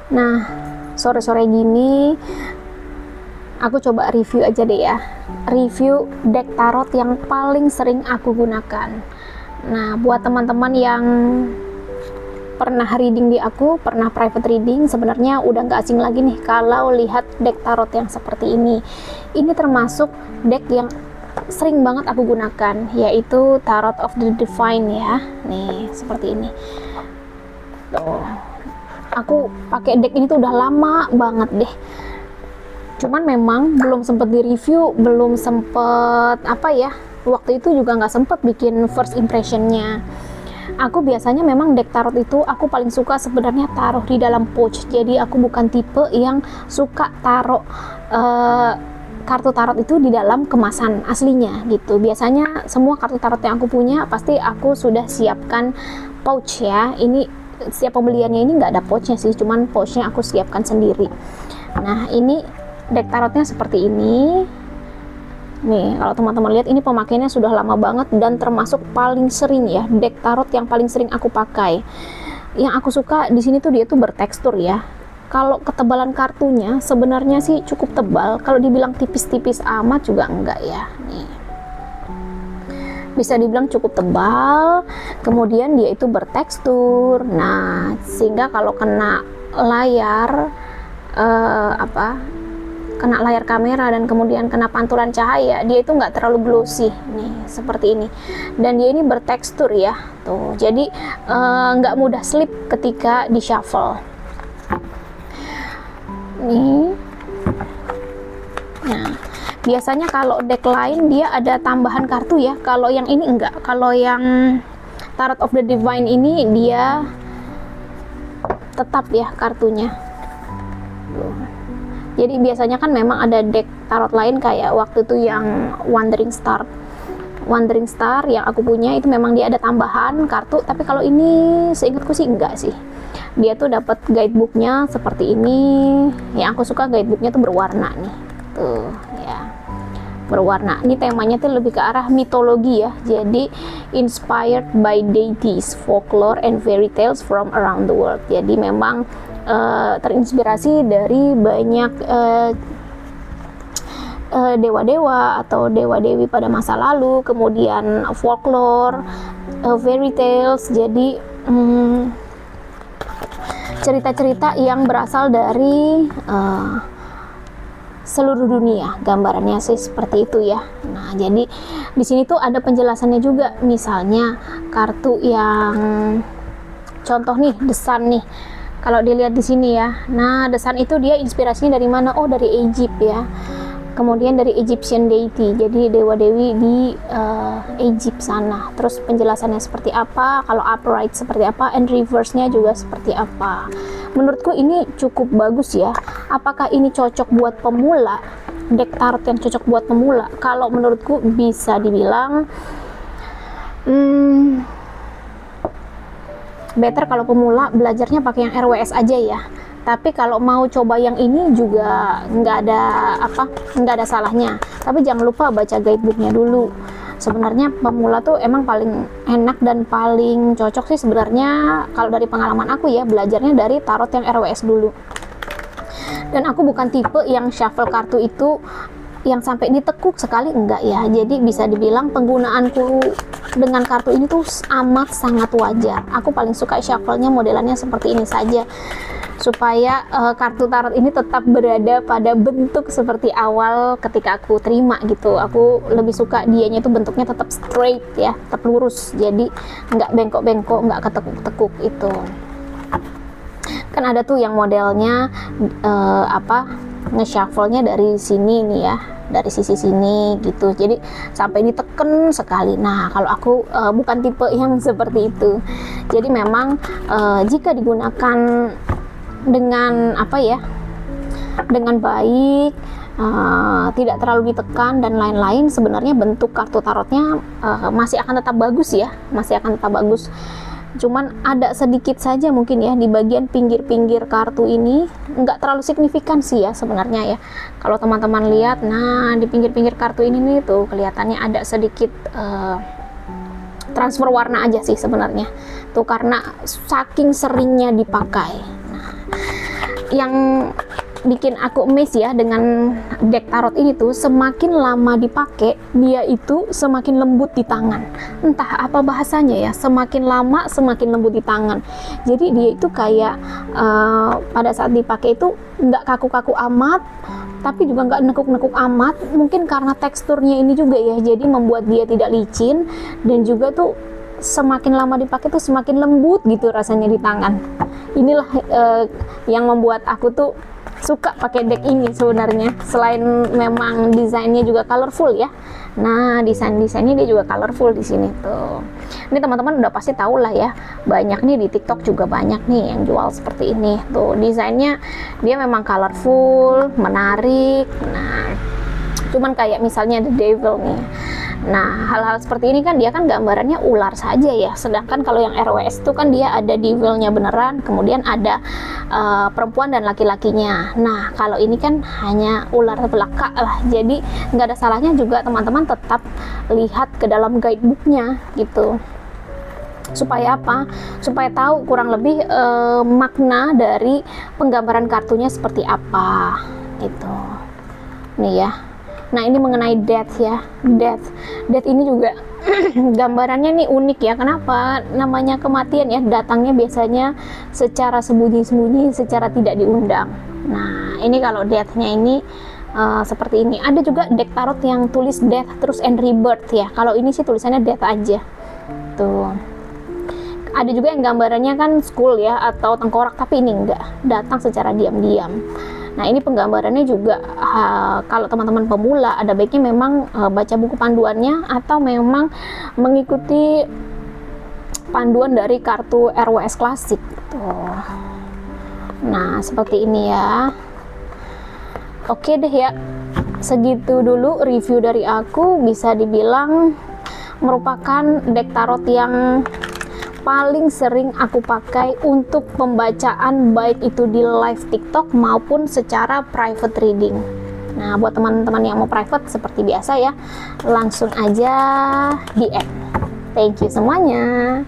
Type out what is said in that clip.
Nah, sore-sore gini aku coba review aja deh ya. Review deck tarot yang paling sering aku gunakan. Nah, buat teman-teman yang pernah reading di aku, pernah private reading, sebenarnya udah nggak asing lagi nih kalau lihat deck tarot yang seperti ini. Ini termasuk deck yang sering banget aku gunakan, yaitu Tarot of the Divine ya. Nih, seperti ini. Tuh. Aku pakai deck ini tuh udah lama banget deh. Cuman memang belum sempet di review, belum sempet apa ya. Waktu itu juga nggak sempet bikin first impressionnya. Aku biasanya memang deck tarot itu aku paling suka sebenarnya taruh di dalam pouch. Jadi aku bukan tipe yang suka taruh kartu tarot itu di dalam kemasan aslinya gitu. Biasanya semua kartu tarot yang aku punya pasti aku sudah siapkan pouch ya. Ini setiap pembeliannya ini nggak ada pouchnya sih, cuman pouchnya aku siapkan sendiri. Nah, ini deck tarotnya seperti ini. Nih, kalau teman-teman lihat ini pemakaiannya sudah lama banget dan termasuk paling sering ya, deck tarot yang paling sering aku pakai. Yang aku suka di sini tuh dia tuh bertekstur ya. Kalau ketebalan kartunya sebenarnya sih cukup tebal. Kalau dibilang tipis-tipis amat juga enggak ya. Nih, bisa dibilang cukup tebal, kemudian dia itu bertekstur. Nah, sehingga kalau kena layar kena layar kamera dan kemudian kena pantulan cahaya, dia itu nggak terlalu glossy nih, seperti ini. Dan dia ini bertekstur ya, tuh. Jadi nggak mudah slip ketika di shuffle. Nih. Nah, biasanya kalau deck lain dia ada tambahan kartu ya. Kalau yang ini enggak. Kalau yang Tarot of the Divine ini dia tetap ya kartunya. Jadi biasanya kan memang ada deck tarot lain kayak waktu itu yang Wandering Star. Wandering Star yang aku punya itu memang dia ada tambahan kartu, tapi kalau ini seingatku sih enggak sih. Dia tuh dapat guidebooknya seperti ini. Yang aku suka guidebooknya tuh berwarna nih. Tuh ya, berwarna. Ini temanya tuh lebih ke arah mitologi ya. Jadi inspired by deities, folklore and fairy tales from around the world. Jadi memang terinspirasi dari banyak dewa-dewa atau dewa-dewi pada masa lalu, kemudian folklore, fairy tales. Jadi cerita-cerita yang berasal dari seluruh dunia, gambarannya sih seperti itu ya. Nah, jadi di sini tuh ada penjelasannya juga. Misalnya kartu yang contoh nih, The Sun nih. Kalau dilihat di sini ya. Nah, The Sun itu dia inspirasinya dari mana? Oh, dari Egypt ya. Kemudian dari Egyptian deity. Jadi dewa-dewi di Egypt sana. Terus penjelasannya seperti apa? Kalau upright seperti apa? And reverse-nya juga seperti apa? Menurutku ini cukup bagus ya. Apakah ini cocok buat pemula? Deck tarot yang cocok buat pemula? Kalau menurutku bisa dibilang better kalau pemula belajarnya pakai yang RWS aja ya. Tapi kalau mau coba yang ini juga nggak ada salahnya. Tapi jangan lupa baca guidebooknya dulu. Sebenarnya pemula tuh emang paling enak dan paling cocok sih sebenarnya kalau dari pengalaman aku ya, belajarnya dari tarot yang RWS dulu. Dan aku bukan tipe yang shuffle kartu itu yang sampai ditekuk sekali, enggak ya. Jadi bisa dibilang penggunaanku dengan kartu ini tuh amat sangat wajar. Aku paling suka shuffle-nya modelannya seperti ini saja, supaya kartu tarot ini tetap berada pada bentuk seperti awal ketika aku terima gitu. Aku lebih suka dianya itu bentuknya tetap straight ya, tetap lurus. Jadi nggak bengkok-bengkok, nggak ketekuk-tekuk itu. Kan ada tuh yang modelnya nge-shuffle-nya dari sini nih ya, dari sisi sini gitu, jadi sampai diteken sekali. Nah, kalau aku bukan tipe yang seperti itu. Jadi memang jika digunakan dengan dengan baik, tidak terlalu ditekan dan lain-lain, sebenarnya bentuk kartu tarotnya masih akan tetap bagus ya, masih akan tetap bagus. Cuman ada sedikit saja mungkin ya di bagian pinggir-pinggir kartu ini, nggak terlalu signifikan sih ya sebenarnya ya. Kalau teman-teman lihat, nah di pinggir-pinggir kartu ini nih tuh kelihatannya ada sedikit transfer warna aja sih sebenarnya tuh, karena saking seringnya dipakai. Nah, yang bikin aku amazed ya dengan deck tarot ini tuh, semakin lama dipakai dia itu semakin lembut di tangan. Entah apa bahasanya ya, semakin lama semakin lembut di tangan. Jadi dia itu kayak pada saat dipakai itu nggak kaku-kaku amat, tapi juga nggak nekuk-nekuk amat. Mungkin karena teksturnya ini juga ya, jadi membuat dia tidak licin, dan juga tuh semakin lama dipakai tuh semakin lembut gitu rasanya di tangan. Inilah yang membuat aku tuh suka pakai deck ini sebenarnya, selain memang desainnya juga colorful ya. Nah, desainnya dia juga colorful di sini tuh. Ini teman-teman udah pasti tahu lah ya, banyak nih di TikTok juga banyak nih yang jual seperti ini tuh. Desainnya dia memang colorful, menarik. Nah, cuman kayak misalnya The Devil nih. Nah, hal-hal seperti ini kan dia kan gambarannya ular saja ya. Sedangkan kalau yang RWS itu kan dia ada devilnya beneran, kemudian ada perempuan dan laki-lakinya. Nah, kalau ini kan hanya ular belaka lah. Jadi nggak ada salahnya juga teman-teman tetap lihat ke dalam guidebooknya gitu. Supaya apa? Supaya tahu kurang lebih makna dari penggambaran kartunya seperti apa gitu. Nih ya. Nah, ini mengenai death ya. Death ini juga gambarannya nih unik ya. Kenapa namanya kematian ya? Datangnya biasanya secara sembunyi-sembunyi, secara tidak diundang. Nah, ini kalau death-nya ini seperti ini. Ada juga deck tarot yang tulis death terus and rebirth ya. Kalau ini sih tulisannya death aja. Tuh. Ada juga yang gambarannya kan skull ya, atau tengkorak, tapi ini enggak. Datang secara diam-diam. Nah, ini penggambarannya juga kalau teman-teman pemula ada baiknya memang baca buku panduannya, atau memang mengikuti panduan dari kartu RWS klasik tuh. Nah, seperti ini ya. Oke deh ya, segitu dulu review dari aku. Bisa dibilang merupakan deck tarot yang paling sering aku pakai untuk pembacaan, baik itu di live TikTok maupun secara private reading. Nah, buat teman-teman yang mau private seperti biasa ya, langsung aja DM. Thank you semuanya.